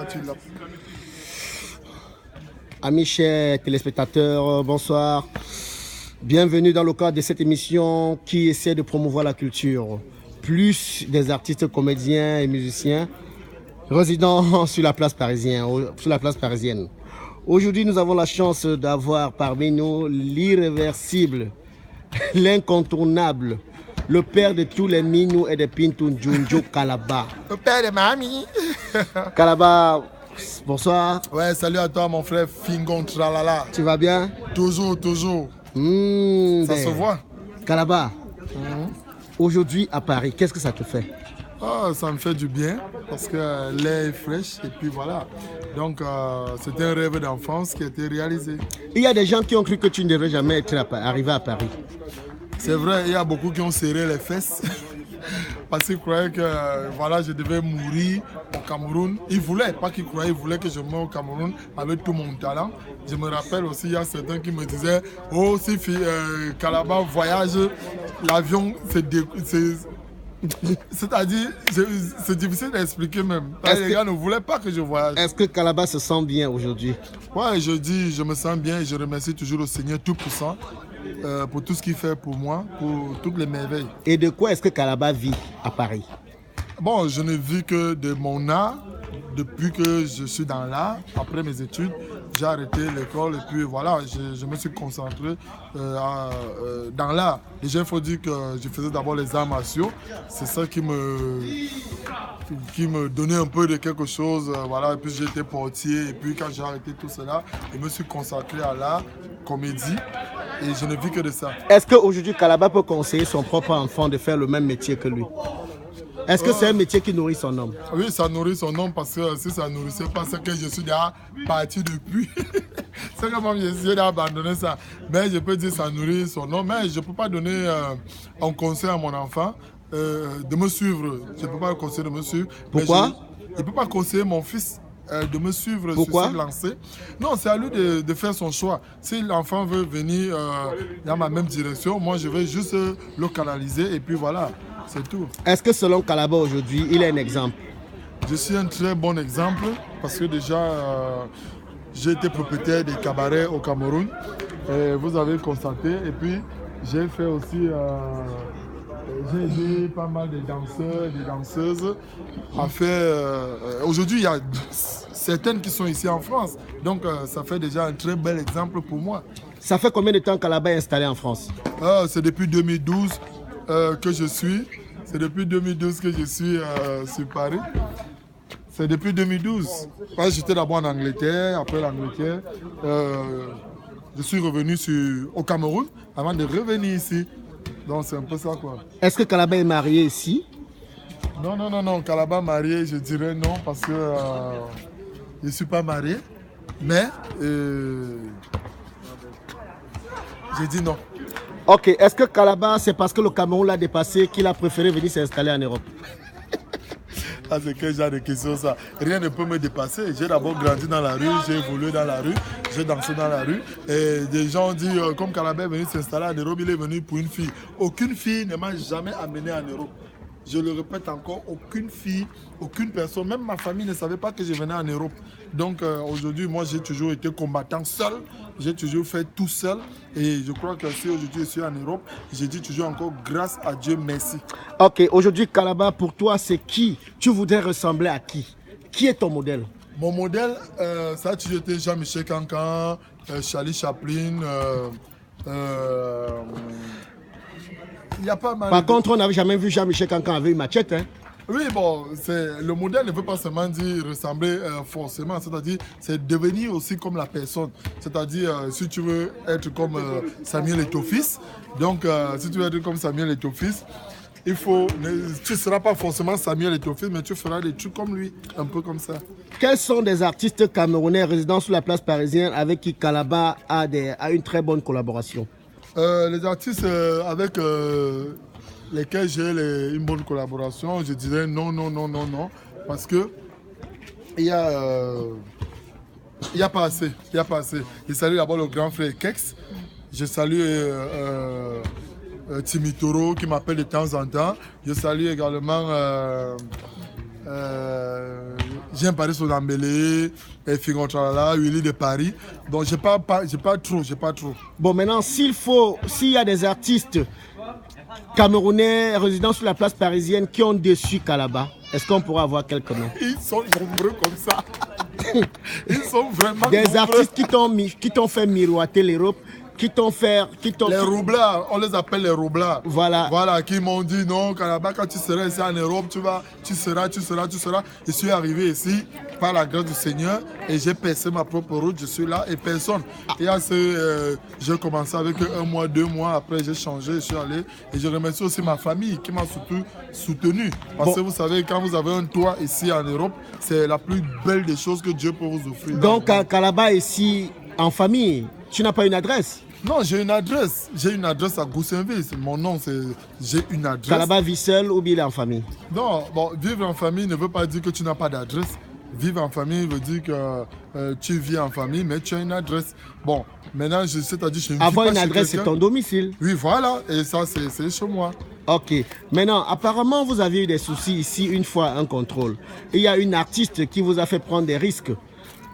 tu l'as. Amis chers téléspectateurs, bonsoir. Bienvenue dans le cadre de cette émission qui essaie de promouvoir la culture. Plus des artistes, comédiens et musiciens résidant sur la place parisienne. Aujourd'hui, nous avons la chance d'avoir parmi nous l'irréversible, l'incontournable, le père de tous les Minou et des Pintou Junjo Kalaba. Le père de mamie. Kalaba, bonsoir. Ouais, salut à toi mon frère Fingon Tralala. Tu vas bien? Toujours. Ça se voit. Kalaba, aujourd'hui à Paris, qu'est-ce que ça te fait? Oh, ça me fait du bien parce que l'air est fraîche et puis voilà. Donc c'était un rêve d'enfance qui a été réalisé. Il y a des gens qui ont cru que tu ne devrais jamais arriver à Paris. C'est vrai, il y a beaucoup qui ont serré les fesses parce qu'ils croyaient que voilà, je devais mourir au Cameroun. Ils voulaient, pas qu'ils croyaient, ils voulaient que je meure au Cameroun avec tout mon talent. Je me rappelle aussi, il y a certains qui me disaient « Oh, si Kalaba voyage, l'avion, c'est-à-dire, c'est difficile d'expliquer même. Les gars ne voulaient pas que je voyage. » Est-ce que Kalaba se sent bien aujourd'hui? Ouais, je me sens bien et je remercie toujours le Seigneur Tout-Puissant pour tout ce qu'il fait pour moi, pour toutes les merveilles. Et de quoi est-ce que Kalaba vit à Paris? Bon, je ne vis que de mon art. Depuis que je suis dans l'art, après mes études, j'ai arrêté l'école et puis voilà, je me suis concentré dans l'art. Déjà, il faut dire que je faisais d'abord les arts martiaux. C'est ça qui me donnait un peu de quelque chose. Voilà. Et puis j'étais portier. Et puis quand j'ai arrêté tout cela, je me suis consacré à l'art, comédie. Et je ne vis que de ça. Est-ce qu'aujourd'hui, Kalaba peut conseiller son propre enfant de faire le même métier que lui? Est-ce que c'est un métier qui nourrit son homme? Oui, ça nourrit son homme parce que si ça ne nourrissait pas, c'est que je suis déjà parti depuis. C'est comme j'ai essayé d'abandonner ça. Mais je peux dire que ça nourrit son homme. Mais je ne peux pas donner un conseil à mon enfant de me suivre. Je ne peux pas le conseiller de me suivre. Pourquoi? Je ne peux pas conseiller mon fils de me suivre. Pourquoi? Sur cette lancée. Non, c'est à lui de faire son choix. Si l'enfant veut venir dans ma même direction, moi je vais juste le canaliser et puis voilà. C'est tout. Est-ce que selon Kalaba aujourd'hui, il est un exemple? Je suis un très bon exemple parce que déjà, j'ai été propriétaire des cabarets au Cameroun. Et vous avez constaté. Et puis, j'ai fait aussi... j'ai aidé pas mal de danseurs, des danseuses à faire... aujourd'hui, il y a certaines qui sont ici en France. Donc, ça fait déjà un très bel exemple pour moi. Ça fait combien de temps Kalaba est installé en France? C'est depuis 2012 que je suis. C'est depuis 2012 que je suis sur Paris. C'est depuis 2012. J'étais d'abord en Angleterre. Après l'Angleterre, je suis revenu au Cameroun avant de revenir ici. Donc c'est un peu ça quoi. Est-ce que Kalaba est marié ici? Non. Kalaba marié, je dirais non parce que je ne suis pas marié. Mais j'ai dit non. Ok, est-ce que Kalaba, c'est parce que le Cameroun l'a dépassé qu'il a préféré venir s'installer en Europe? Ah, c'est quel genre de question ça? Rien ne peut me dépasser. J'ai d'abord grandi dans la rue, j'ai évolué dans la rue, j'ai dansé dans la rue. Et des gens disent, comme Kalaba est venu s'installer en Europe, il est venu pour une fille. Aucune fille ne m'a jamais amené en Europe. Je le répète encore, aucune fille, aucune personne, même ma famille ne savait pas que je venais en Europe. Donc aujourd'hui, moi j'ai toujours été combattant seul, j'ai toujours fait tout seul. Et je crois que si aujourd'hui je suis en Europe, j'ai dit toujours encore grâce à Dieu, merci. Ok, aujourd'hui Kalaba, pour toi c'est qui? Tu voudrais ressembler à qui? Qui est ton modèle? Mon modèle, ça a toujours été Jean-Michel Cancan, Charlie Chaplin. Il y a pas mal. Par contre, on n'avait jamais vu Jean-Michel Cancan avec une machette. Hein? Oui, bon, le modèle ne veut pas seulement dire ressembler forcément, c'est-à-dire c'est devenir aussi comme la personne. C'est-à-dire, si tu veux être comme Samuel Eto'o-Fils, donc si tu veux être comme Samuel Eto'o-Fils, tu ne seras pas forcément Samuel Eto'o-Fils, mais tu feras des trucs comme lui, un peu comme ça. Quels sont des artistes camerounais résidant sur la place parisienne avec qui Kalaba a une très bonne collaboration? Les artistes avec lesquels j'ai une bonne collaboration, je dirais non, parce que il y a pas assez, Je salue d'abord le grand frère Kex, je salue Timitoro qui m'appelle de temps en temps, je salue également j'ai un Paris sur Dembélé, Fingontrala, Willy de Paris. Donc j'ai pas trop. Bon, maintenant, s'il y a des artistes camerounais résidant sur la place parisienne qui ont déçu Kalaba, est-ce qu'on pourra avoir quelques noms? Ils sont nombreux comme ça. Ils sont vraiment des nombreux. Artistes qui t'ont fait miroiter l'Europe, les roublards, on les appelle les roublards. Voilà, qui m'ont dit non, Kalaba, quand tu seras ici en Europe, tu seras. Je suis arrivé ici par la grâce du Seigneur et j'ai percé ma propre route, je suis là et personne. J'ai commencé avec 1 mois, 2 mois, après j'ai changé, je suis allé et je remercie aussi ma famille qui m'a soutenu. Parce que vous savez, quand vous avez un toit ici en Europe, c'est la plus belle des choses que Dieu peut vous offrir. Donc Kalaba ici en famille, tu n'as pas une adresse? Non, j'ai une adresse. J'ai une adresse à Goussainville. Mon nom, c'est... J'ai une adresse. Kalaba vit seul ou bien il est en famille? Non, bon, vivre en famille ne veut pas dire que tu n'as pas d'adresse. Vivre en famille veut dire que tu vis en famille, mais tu as une adresse. Bon, maintenant, c'est-à-dire je ne vis avoir pas une chez adresse, c'est ton domicile. Oui, voilà. Et ça, c'est chez moi. Ok. Maintenant, apparemment, vous avez eu des soucis ici une fois un contrôle. Il y a une artiste qui vous a fait prendre des risques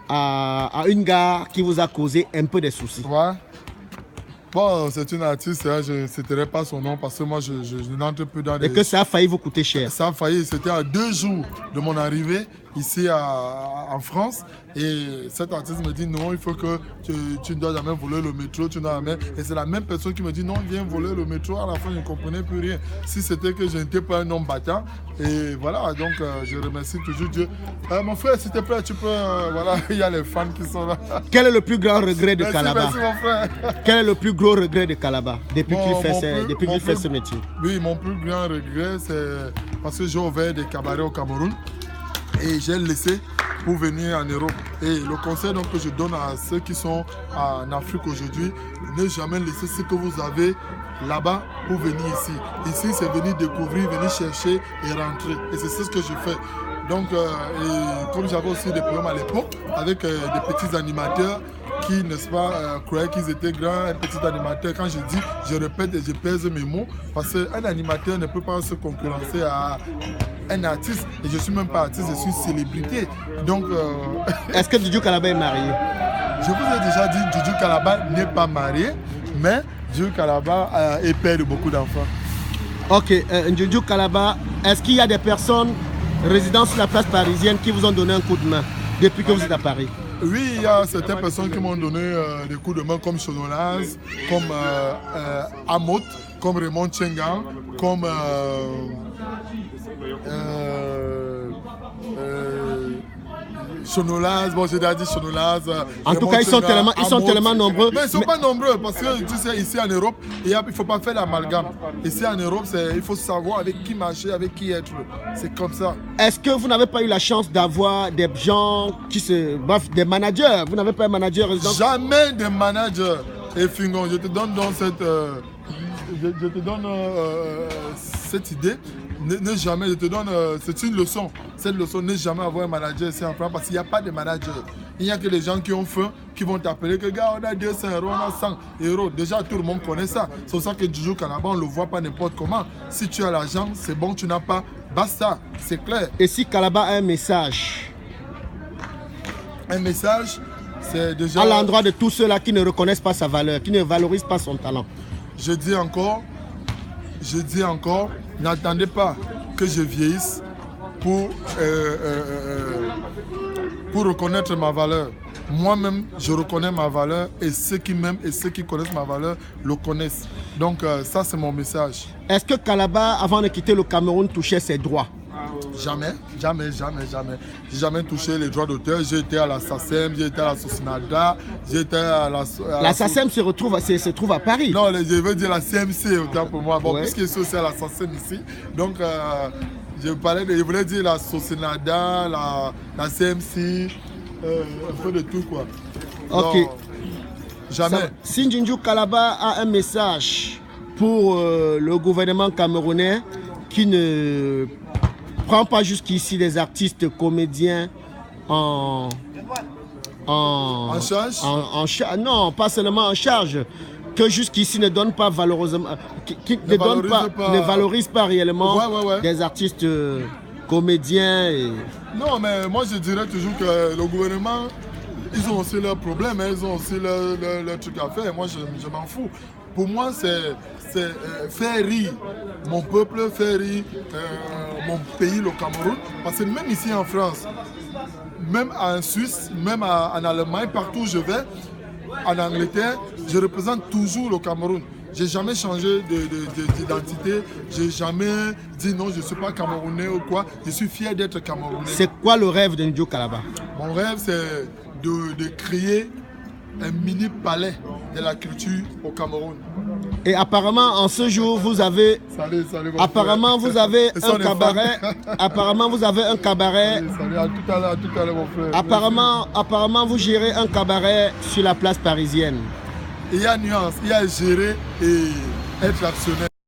à une gare qui vous a causé un peu de soucis. Ouais. Bon, c'est une artiste, hein, je ne citerai pas son nom parce que moi, je n'entre plus dans des... Et que ça a failli vous coûter cher. Ça a failli, c'était à 2 jours de mon arrivée ici en France. Et cet artiste me dit non, il faut que tu ne dois jamais voler le métro, tu dois jamais... Et c'est la même personne qui me dit non, viens voler le métro. À la fin, je ne comprenais plus rien. Si c'était que je n'étais pas un homme battant. Et voilà, donc je remercie toujours Dieu. Mon frère, s'il te plaît, tu peux... voilà, il y a les fans qui sont là. Quel est le plus grand regret de Kalaba? Merci mon frère. Quel est le plus gros regret de Kalaba depuis qu'il fait ce métier? Oui, mon plus grand regret, c'est parce que j'ai ouvert des cabarets au Cameroun et j'ai laissé pour venir en Europe. Et le conseil donc, que je donne à ceux qui sont en Afrique aujourd'hui, ne jamais laisser ce que vous avez là-bas pour venir ici. Ici, c'est venir découvrir, venir chercher et rentrer. Et c'est ce que je fais. Donc, et comme j'avais aussi des problèmes à l'époque avec des petits animateurs qui, n'est-ce pas, croyaient qu'ils étaient grands, un petit animateur. Quand je dis, je répète et je pèse mes mots, parce qu'un animateur ne peut pas se concurrencer à un artiste. Et je ne suis même pas artiste, je suis célébrité. Donc, est-ce que Djoudjou Kalaba est marié? Je vous ai déjà dit, Djoudjou Kalaba n'est pas marié, mais Djoudjou Kalaba est père de beaucoup d'enfants. Ok, Djoudjou Kalaba, est-ce qu'il y a des personnes résidant sur la place parisienne qui vous ont donné un coup de main depuis que vous êtes à Paris? Oui, il y a certaines personnes qui m'ont donné des coups de main comme Sonolaz, comme Amot, comme Raymond Tchengan, comme Sonolaz, bon j'ai déjà dit Sonolaz. En tout cas, ils sont tellement nombreux. Mais ils ne sont pas nombreux parce que tu sais, ici en Europe, il ne faut pas faire l'amalgame. Ici en Europe, il faut savoir avec qui marcher, avec qui être. C'est comme ça. Est-ce que vous n'avez pas eu la chance d'avoir des gens bref, des managers? Vous n'avez pas un manager résident? Jamais de manager. Et Fingon, je te donne donc cette idée. Ne jamais, je te donne, c'est une leçon. Cette leçon, ne jamais avoir un manager ici en France parce qu'il n'y a pas de manager. Il n'y a que les gens qui ont faim, qui vont t'appeler que gars, on a 200 euros, on a 100 euros. Déjà, tout le monde connaît ça. C'est pour ça que Djoudjou Kalaba, on ne le voit pas n'importe comment. Si tu as l'argent, c'est bon, tu n'as pas. Basta, c'est clair. Et si Kalaba a un message? Un message, c'est déjà... à l'endroit de tous ceux-là qui ne reconnaissent pas sa valeur, qui ne valorisent pas son talent. Je dis encore, n'attendez pas que je vieillisse pour reconnaître ma valeur. Moi-même, je reconnais ma valeur et ceux qui m'aiment et ceux qui connaissent ma valeur le connaissent. Donc ça, c'est mon message. Est-ce que Kalaba, avant de quitter le Cameroun, touchait ses droits? Jamais. J'ai jamais touché les droits d'auteur. J'ai été à la SACEM, j'ai été à la Sosinada, j'ai été à la SACEM se trouve à Paris. Non, je veux dire la CMC autant pour moi. Bon, ouais. Puisque c'est aussi à la SACEM ici. Donc, je voulais dire la Sosinada, la CMC, un peu de tout quoi. Ok. Non, jamais. Si Djoudjou Kalaba a un message pour le gouvernement camerounais qui ne prend pas jusqu'ici les artistes comédiens en charge? Non, pas seulement en charge, que jusqu'ici ne donne pas valeureusement, ne valorise pas réellement des artistes comédiens et... Non, mais moi je dirais toujours que le gouvernement, ils ont aussi leurs problèmes, hein, ils ont aussi leurs trucs à faire. Moi, je m'en fous. Pour moi, c'est faire rire mon peuple, faire rire mon pays, le Cameroun. Parce que même ici en France, même en Suisse, même en Allemagne, partout où je vais, en Angleterre, je représente toujours le Cameroun. J'ai jamais changé d'identité, j'ai jamais dit non, je ne suis pas camerounais ou quoi. Je suis fier d'être camerounais. C'est quoi le rêve de Njo Kalaba? Mon rêve, c'est de créer un mini palais de la culture au Cameroun. Et apparemment, en ce jour, vous avez... Salut, apparemment, vous avez un cabaret. Apparemment, vous avez un cabaret. Salut, à tout à l'heure, mon frère. Apparemment, vous gérez un cabaret sur la place parisienne. Il y a nuance, il y a gérer et être actionnaire.